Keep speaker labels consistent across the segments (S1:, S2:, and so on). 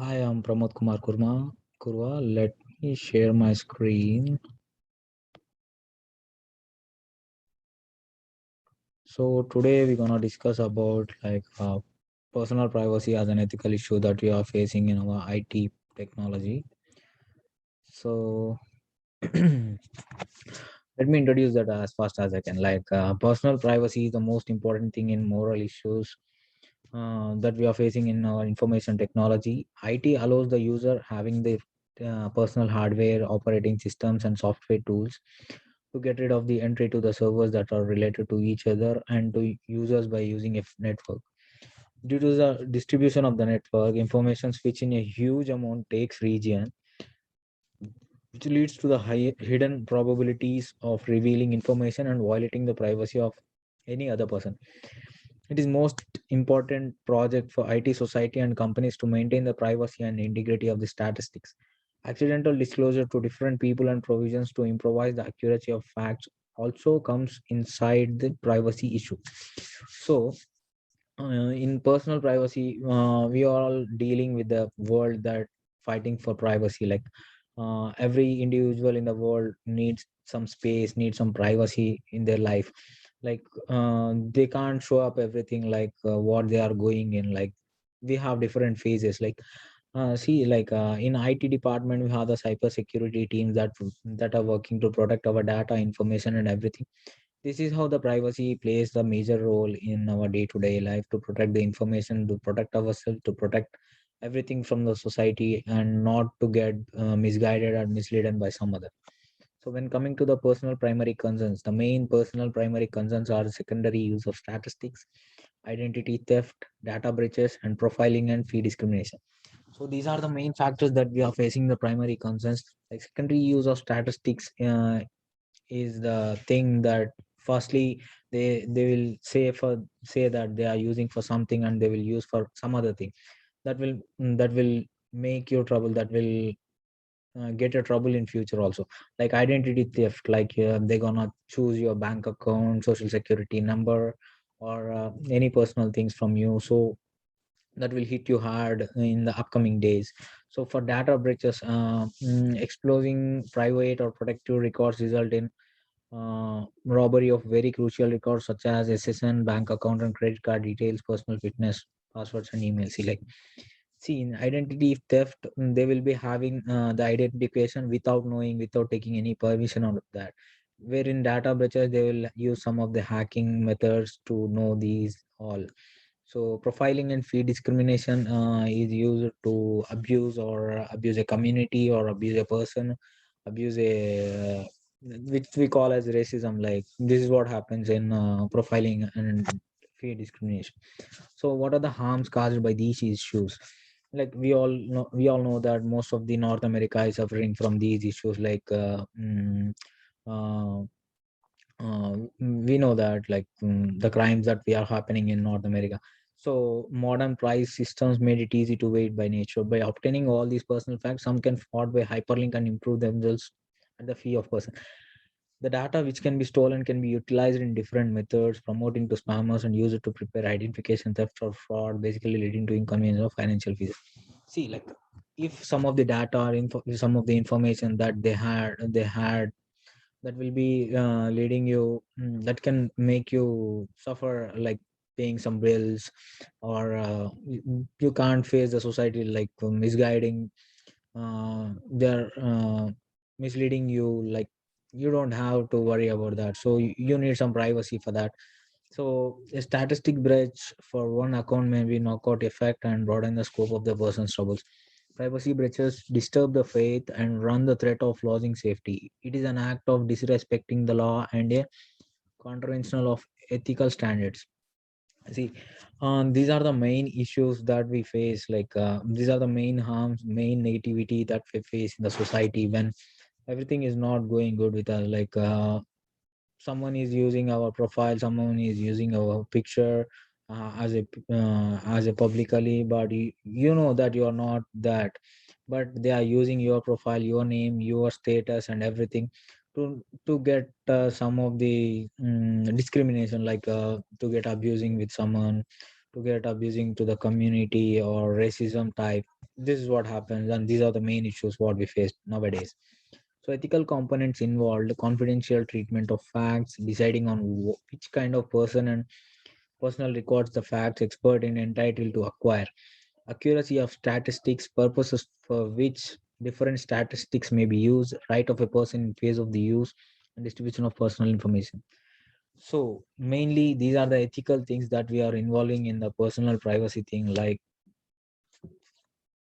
S1: Hi, I'm Pramod Kumar Kurwa. Let me share my screen. So today we're gonna discuss about personal privacy as an ethical issue that we are facing in our IT technology. So let me introduce that as fast as I can. Personal privacy is the most important thing in moral issues that we are facing in our information technology. IT allows the user having the personal hardware, operating systems, and software tools to get rid of the entry to the servers that are related to each other and to users by using a network. Due to the distribution of the network, information switch in a huge amount takes region, which leads to the high hidden probabilities of revealing information and violating the privacy of any other person. It is most important project for IT society and companies to maintain the privacy and integrity of the statistics. Accidental disclosure to different people and provisions to improvise the accuracy of facts also comes inside the privacy issue. So, in personal privacy, we are all dealing with the world that fighting for privacy. Every individual in the world needs some space, needs some privacy in their life. They can't show up everything what they are going in. Like we have different phases. In IT department, we have the cyber security teams that are working to protect our data, information, and everything. This is how the privacy plays the major role in our day-to-day life to protect the information, to protect ourselves, to protect everything from the society, and not to get misguided or misled by some other. So when coming to the personal primary concerns, the main personal primary concerns are secondary use of statistics, identity theft, data breaches, and profiling and fee discrimination. So these are the main factors that we are facing the primary concerns. Like secondary use of statistics is the thing that firstly they will say that they are using for something and they will use for some other thing that will make you trouble, that will get your trouble in future also. Like identity theft, they're gonna choose your bank account, social security number, or any personal things from you. So that will hit you hard in the upcoming days. So for data breaches, exposing private or protective records result in robbery of very crucial records such as SSN, bank account and credit card details, personal fitness, passwords, and emails. See, in identity theft, they will be having the identification without knowing, without taking any permission out of that. Where in data breaches, they will use some of the hacking methods to know these all. So profiling and fee discrimination is used to abuse a community or abuse a person, abuse a which we call as racism. Like this is what happens in profiling and fee discrimination. So what are the harms caused by these issues? Like we all know that most of the North America is suffering from these issues. Uh, we know that the crimes that we are happening in North America. So modern price systems made it easy to wait by nature. By obtaining all these personal facts, some can fraud by hyperlink and improve themselves at the fee of person. The data which can be stolen can be utilized in different methods, promoting to spammers and use it to prepare identification theft or fraud, basically leading to inconvenience of financial fees. See, like if some of the data or some of the information that they had that will be leading you, that can make you suffer, like paying some bills, or you can't face the society, misguiding, they're misleading you. Like you don't have to worry about that, so you need some privacy for that. So a statistic breach for one account may be knockout effect and broaden the scope of the person's troubles. Privacy breaches disturb the faith and run the threat of losing safety. It is an act of disrespecting the law and a contravention of ethical standards. See, these are the main issues that we face. These are the main harms, main negativity that we face in the society when everything is not going good with us. Someone is using our profile, someone is using our picture as a publicly, but you know that you are not that, but they are using your profile, your name, your status, and everything to get some of the discrimination, to get abusing with someone, to get abusing to the community or racism type. this is what happens, and these are the main issues what we face nowadays. So ethical components involved confidential treatment of facts, deciding on which kind of person and personal records the facts expert in entitled to acquire, accuracy of statistics, purposes for which different statistics may be used, right of a person in face of the use and distribution of personal information. So mainly these are the ethical things that we are involving in the personal privacy thing, like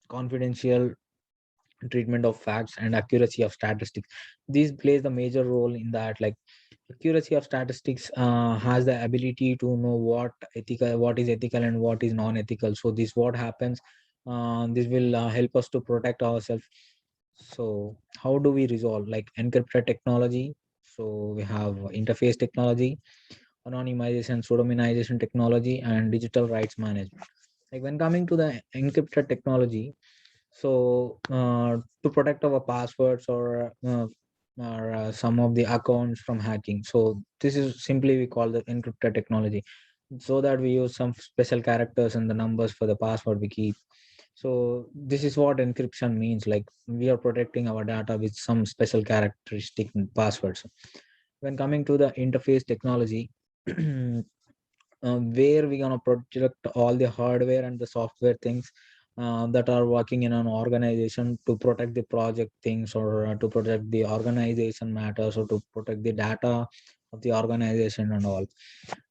S1: confidential treatment of facts and accuracy of statistics. This plays the major role in that, like accuracy of statistics has the ability to know what is ethical and what is non-ethical. So this what happens, this will help us to protect ourselves. So how do we resolve, like encrypted technology? So we have interface technology, anonymization, pseudonymization technology, and digital rights management. Like when coming to the encrypted technology, so to protect our passwords or some of the accounts from hacking. So this is simply we call the encrypted technology. So that we use some special characters and the numbers for the password we keep. So this is what encryption means. Like we are protecting our data with some special characteristic passwords. When coming to the interface technology, where we're gonna protect all the hardware and the software things that are working in an organization to protect the project things, or to protect the organization matters, or to protect the data of the organization and all.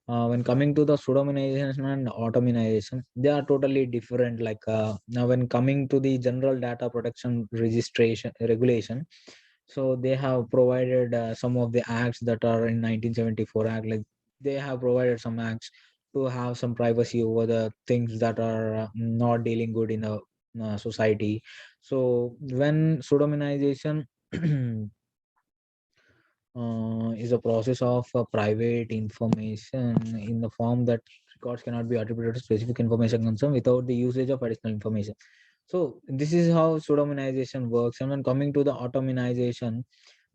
S1: When coming to the pseudonymization and automation, they are totally different. Like now when coming to the general data protection registration regulation, so they have provided some of the acts that are in 1974 act. Like they have provided some acts to have some privacy over the things that are not dealing good in a society. So when pseudonymization is a process of private information in the form that records cannot be attributed to specific information concern without the usage of additional information. So this is how pseudonymization works. And when coming to the automation,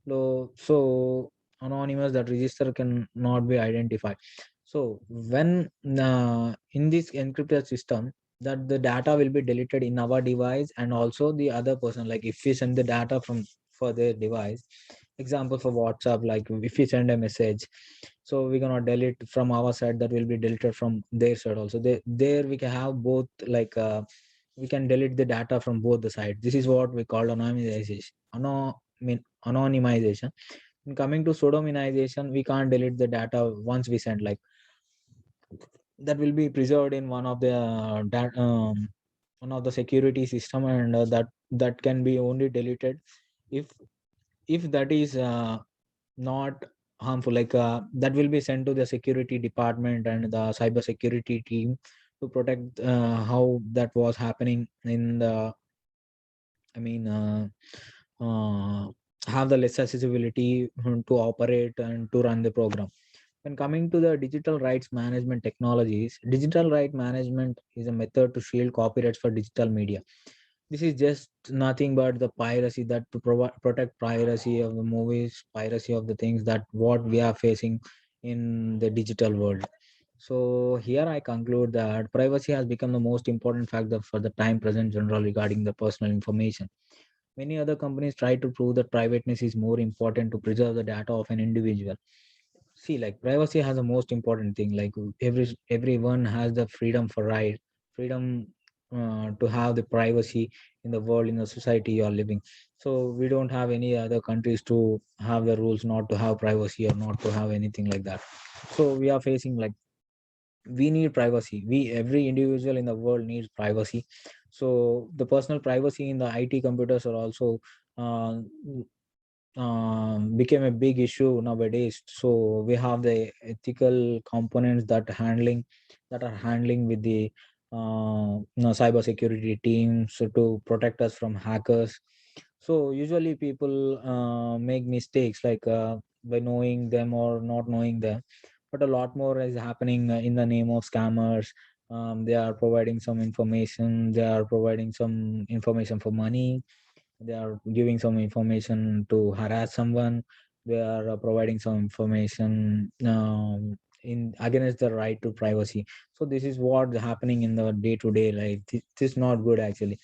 S1: so anonymous that register can not be identified. So when in this encrypted system, that the data will be deleted in our device and also the other person. Like if we send the data from for their device, example for WhatsApp, like if we send a message, so we cannot delete from our side, that will be deleted from their side also. There we can have both, like we can delete the data from both the sides. This is what we call anonymization. Anonymization. And coming to pseudonymization, we can't delete the data once we send. Like that will be preserved in one of the security system, and that can be only deleted if that is not harmful. Like that will be sent to the security department and the cyber security team to protect how that was happening in the, I mean, have the less accessibility to operate and to run the program. When coming to the digital rights management technologies, digital right management is a method to shield copyrights for digital media. This is just nothing but the piracy, that to provide protect piracy of the movies, piracy of the things that what we are facing in the digital world. So here I conclude that privacy has become the most important factor for the time present general regarding the personal information. Many other companies try to prove that privateness is more important to preserve the data of an individual. See, like privacy has the most important thing. Like everyone has the freedom to have the privacy in the world, in the society you are living. So we don't have any other countries to have the rules not to have privacy or not to have anything like that. So we are facing, like we need privacy. We every individual in the world needs privacy. So the personal privacy in the IT computers are also uh, became a big issue nowadays. So we have the ethical components that are handling with the cyber security teams to protect us from hackers. So usually people make mistakes, like by knowing them or not knowing them, but a lot more is happening in the name of scammers. They are providing some information, they are providing some information for money, they are giving some information to harass someone, they are providing some information in against the right to privacy. So this is what's happening in the day to day life. This is not good actually.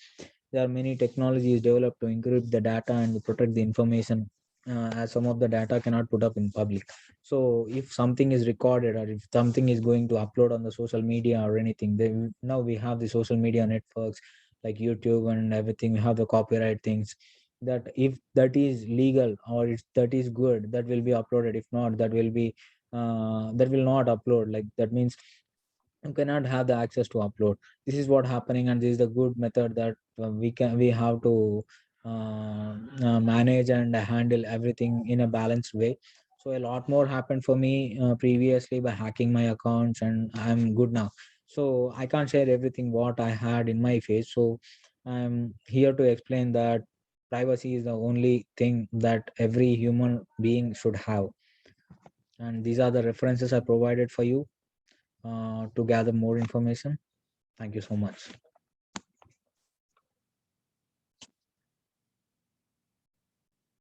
S1: There are many technologies developed to encrypt the data and protect the information, as some of the data cannot put up in public. So if something is recorded or if something is going to upload on the social media or anything, then now we have the social media networks like YouTube and everything. We have the copyright things, that if that is legal or if that is good, that will be uploaded. If not, that will be that will not upload. Like that means you cannot have the access to upload. This is what happening, and this is the good method that we have to manage and handle everything in a balanced way. So a lot more happened for me previously by hacking my accounts, and I'm good now. So I can't share everything what I had in my face. So I'm here to explain that privacy is the only thing that every human being should have, and these are the references I provided for you to gather more information. Thank you so much.